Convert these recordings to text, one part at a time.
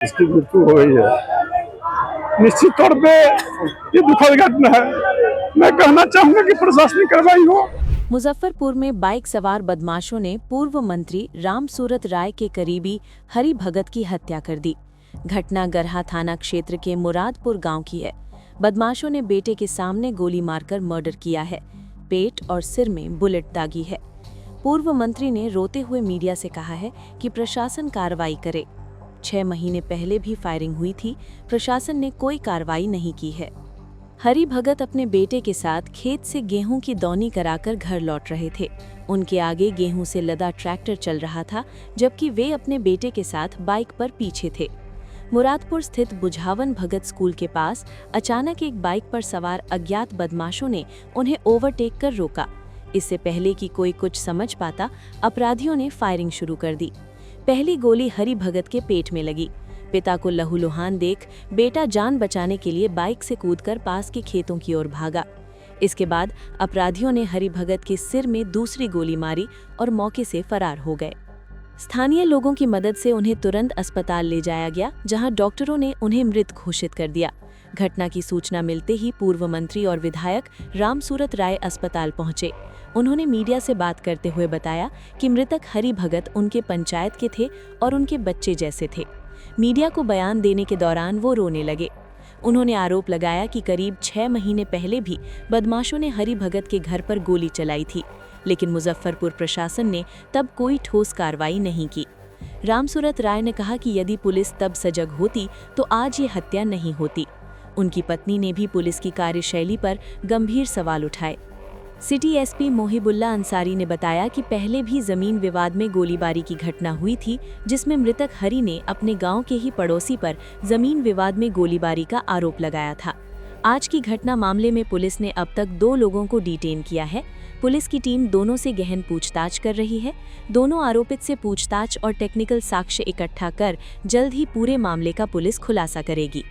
इसकी मृत्यु हो गई है। निश्चित तौर पे ये दुखद घटना है। मैं कहना चाहूंगा कि प्रशासनिक कार्रवाई हो। मुजफ्फरपुर में बाइक सवार बदमाशों ने पूर्व मंत्री रामसूरत राय के करीबी हरि भगत की हत्या कर दी। घटना गरहा थाना क्षेत्र के मुरादपुर गांव की है। बदमाशों ने बेटे के सामने गोली मारकर मर्डर किया है। पेट और सिर में बुलेट दागी है। पूर्व मंत्री ने रोते हुए मीडिया से कहा है कि प्रशासन कार्रवाई करे। 6 महीने पहले भी फायरिंग हुई थी, प्रशासन ने कोई कार्रवाई नहीं की है। हरि भगत अपने बेटे के साथ खेत से गेहूं की दौनी कराकर घर लौट रहे थे। उनके आगे गेहूं से लदा ट्रैक्टर चल रहा था, जबकि वे अपने बेटे के साथ बाइक पर पीछे थे। मुरादपुर स्थित बुझावन भगत स्कूल के पास अचानक एक बाइक पर सवार अज्ञात बदमाशों ने उन्हें ओवरटेक कर रोका। इससे पहले कि कोई कुछ समझ पाता, अपराधियों ने फायरिंग शुरू कर दी। पहली गोली हरि भगत के पेट में लगी। पिता को लहूलुहान देख बेटा जान बचाने के लिए बाइक से कूदकर पास के खेतों की ओर भागा। इसके बाद अपराधियों ने हरि भगत के सिर में दूसरी गोली मारी और मौके से फरार हो गए। स्थानीय लोगों की मदद से उन्हें तुरंत अस्पताल ले जाया गया, जहां डॉक्टरों ने उन्हें मृत घोषित कर दिया। घटना की सूचना मिलते ही पूर्व मंत्री और विधायक रामसूरत राय अस्पताल पहुंचे। उन्होंने मीडिया से बात करते हुए बताया कि मृतक हरि भगत उनके पंचायत के थे और उनके बच्चे जैसे थे। मीडिया को बयान देने के दौरान वो रोने लगे। उन्होंने आरोप लगाया कि करीब 6 महीने पहले भी बदमाशों ने हरि भगत के घर पर गोली चलाई थी, लेकिन मुजफ्फरपुर प्रशासन ने तब कोई ठोस कार्रवाई नहीं की। रामसूरत राय ने कहा कि यदि पुलिस तब सजग होती तो आज ये हत्या नहीं होती। उनकी पत्नी ने भी पुलिस की कार्यशैली पर गंभीर सवाल उठाए। सिटी एसपी मोहिबुल्ला अंसारी ने बताया कि पहले भी जमीन विवाद में गोलीबारी की घटना हुई थी, जिसमें मृतक हरि ने अपने गांव के ही पड़ोसी पर जमीन विवाद में गोलीबारी का आरोप लगाया था। आज की घटना मामले में पुलिस ने अब तक 2 लोगों को डिटेन किया है। पुलिस की टीम दोनों से गहन पूछताछ कर रही है। दोनों आरोपित से पूछताछ और टेक्निकल साक्ष्य इकट्ठा कर जल्द ही पूरे मामले का पुलिस खुलासा करेगी।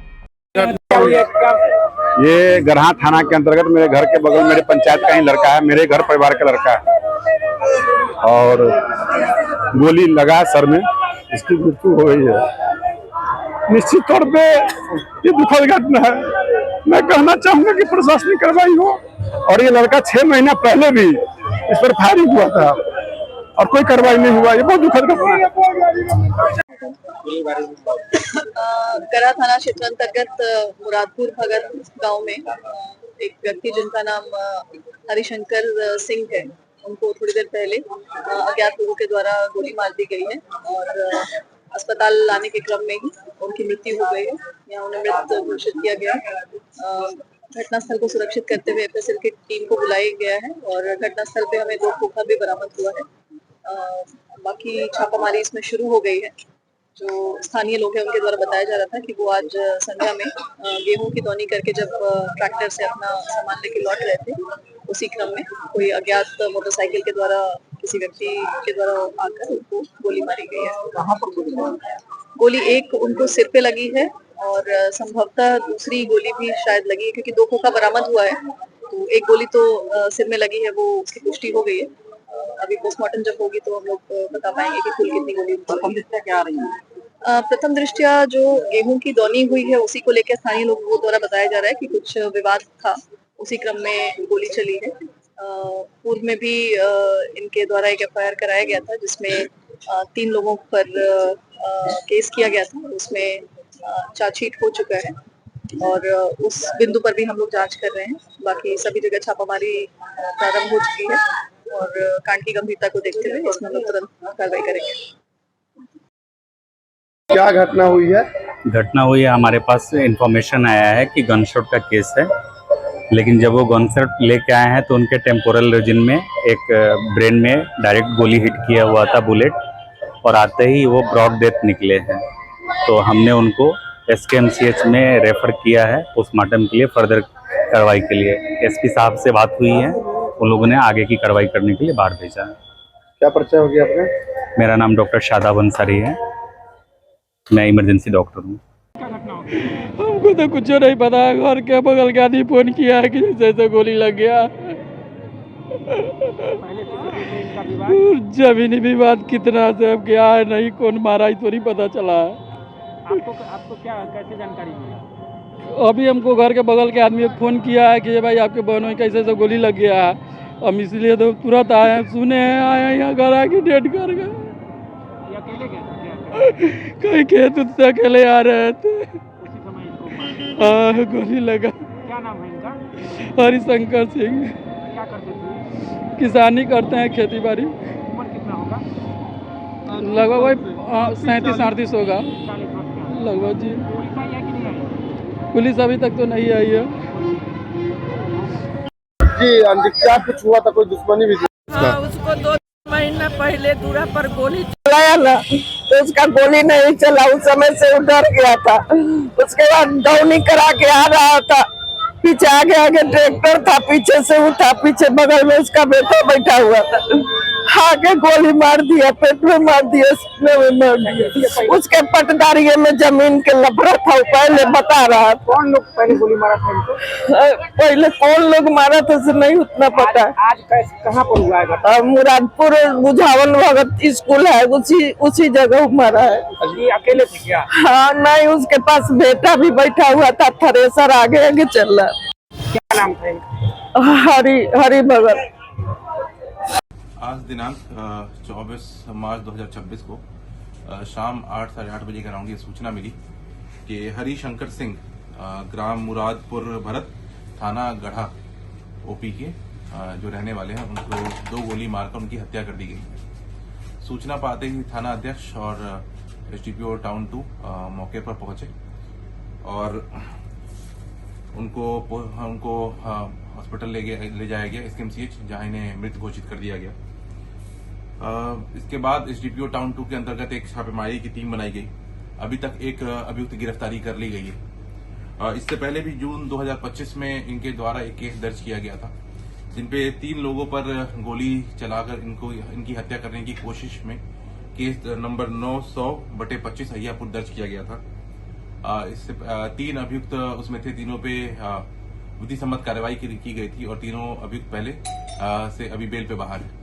ये गरहा थाना के अंतर्गत मेरे घर के बगल मेरे पंचायत का ही लड़का है, मेरे घर परिवार का लड़का है और गोली लगा सर में, इसकी मृत्यु हो गई है। निश्चित तौर पे ये दुखद घटना है। मैं कहना चाहूंगा कि प्रशासनिक कार्रवाई हो। और ये लड़का 6 महीना पहले भी इस पर फायरिंग हुआ था और कोई कार्रवाई नहीं हुआ। ये बहुत दुखद घटना है। गरहा थाना क्षेत्र अंतर्गत मुरादपुर भगत गांव में एक व्यक्ति जिनका नाम हरिशंकर सिंह है, उनको थोड़ी देर पहले अज्ञात लोगों के द्वारा गोली मार दी गई है और अस्पताल लाने के क्रम में ही उनकी मृत्यु हो गई है। यहाँ उन्हें मृत घोषित किया गया। घटनास्थल को सुरक्षित करते हुए एफएसएल की टीम को बुलाया गया है और घटनास्थल पे हमें 2 खोखा भी बरामद हुआ है। बाकी छापामारी इसमें शुरू हो गई है। जो स्थानीय लोग हैं उनके द्वारा बताया जा रहा था कि वो आज संध्या में गेहूं की दौनी करके जब ट्रैक्टर से अपना सामान लेके लौट रहे थे, उसी क्रम में कोई अज्ञात मोटरसाइकिल के द्वारा किसी व्यक्ति के द्वारा आकर उनको गोली मारी गई है। कहां पर गोली एक उनको सिर पे लगी है और संभवतः दूसरी गोली भी शायद लगी है, क्योंकि 2 खोखा बरामद हुआ है। तो एक गोली तो सिर में लगी है, वो उसकी पुष्टि हो गई है। अभी पोस्टमार्टम जब होगी तो हम लोग बता पाएंगे कि कुल कितनी गोली क्या आ रही है। प्रथम दृष्टया जो गेहूं की दौनी हुई है उसी को लेकर स्थानीय लोगों द्वारा बताया जा रहा है कि कुछ विवाद था, उसी क्रम में गोली चली है। पूर्व में भी इनके द्वारा एक एफआईआर कराया गया था, जिसमें 3 लोगों पर केस किया गया था। उसमें चार्जशीट हो चुका है और उस बिंदु पर भी हम लोग जांच कर रहे हैं। बाकी सभी जगह छापामारी प्रारंभ हो चुकी है और कांड की गंभीरता को देखते हुए इसमें हम लोग तुरंत कार्रवाई करेंगे। क्या घटना हुई है? घटना हुई है, हमारे पास इंफॉर्मेशन आया है कि गनशॉट का केस है, लेकिन जब वो गनशॉट लेके आए हैं तो उनके टेम्पोरल रीजन में एक ब्रेन में डायरेक्ट गोली हिट किया हुआ था बुलेट, और आते ही वो ब्रॉड डेथ निकले हैं। तो हमने उनको एसकेएमसीएच में रेफर किया है पोस्टमार्टम के लिए, फर्दर कार्रवाई के लिए। एसपी साहब से बात हुई है, उन लोगों ने आगे की कार्रवाई करने के लिए बाहर भेजा है। क्या परिचय हो गया आपने? मेरा नाम डॉक्टर शादाब अंसारी है, मैं इमरजेंसी डॉक्टर हूँ। हमको तो कुछ नहीं पता। घर के बगल के आदमी फोन किया है कि जैसे गोली लग गया। जमीनी विवाद कितना से अब क्या है, नहीं कौन मारा, तो नहीं पता चला है। आपको क्या कैसे जानकारी मिला? अभी हमको घर के बगल के आदमी को फ़ोन किया है कि ये भाई आपके बहनों की कैसे गोली लग गया है। हम इसलिए तो तुरंत आए हैं, सुने हैं, आए हैं यहाँ घर आके डेट कर गए। ये अकेले गए थे क्या? कहीं खेत उत से अकेले आ रहे थे, उसी समय इनको मार दिया। गोली लगा। क्या नाम है इनका? हरिशंकर सिंह, क्या करते थे? किसानी करते हैं, खेती बाड़ी। उम्र कितना होगा? लगभग वही 37-38 होगा 40 वर्ष का। लगभग जी। पुलिस आई है कि नहीं आई? पुलिस अभी तक तो नहीं आई है। जी क्या कुछ हुआ था, कोई दुश्मनी भी थी? हाँ, उसको 2 महीना पहले दूरा पर गोली चलाया ना, तो उसका गोली नहीं चला। उस समय से वो डर गया था। उसके बाद दौनी करा के आ रहा था, पीछे आगे आगे ट्रैक्टर था, पीछे से उठा, पीछे बगल में उसका बेटा बैठा हुआ था, आगे गोली मार दिया, पेट में मार दिया, सीने में मार दिया। उसके पटदारिये में जमीन के लफड़ा था, वो पहले बता रहा। कौन लोग पहले गोली मारा था इनको? पहले कौन लोग मारा था से नहीं उतना पता है। आज कहाँ पर हुआ है घटना? मुरादपुर बुझावन भगत स्कूल है, उसी जगह मारा है। ये अकेले थे क्या? हाँ नहीं, उसके पास बेटा भी बैठा हुआ था, थ्रेसर आगे आगे चल रहा। क्या नाम था इनका? हरी भगत। आज दिनांक 24 मार्च 2026 को शाम 8 साढ़े 8 बजे के अराउंड ये सूचना मिली कि हरिशंकर सिंह ग्राम मुरादपुर भरत थाना गढ़ा ओपी के जो रहने वाले हैं, उनको 2 गोली मारकर उनकी हत्या कर दी गई। सूचना पाते ही थाना अध्यक्ष और एसडीपीओ टाउन 2 मौके पर पहुंचे और उनको हॉस्पिटल ले जाया गया, एसकेएमसीएच, जहां इन्हें मृत घोषित कर दिया गया। इसके बाद एसडीपीओ टाउन 2 के अंतर्गत एक छापेमारी की टीम बनाई गई। अभी तक एक अभियुक्त गिरफ्तारी कर ली गई है। इससे पहले भी जून 2025 में इनके द्वारा एक केस दर्ज किया गया था, जिनपे 3 लोगों पर गोली चलाकर इनकी हत्या करने की कोशिश में केस नंबर 900/25 अहियापुर दर्ज किया गया था। इससे 3 अभियुक्त उसमें थे, तीनों पे विधि सम्मत कार्रवाई की गई थी और तीनों अभियुक्त पहले से अभी बेल पे बाहर है।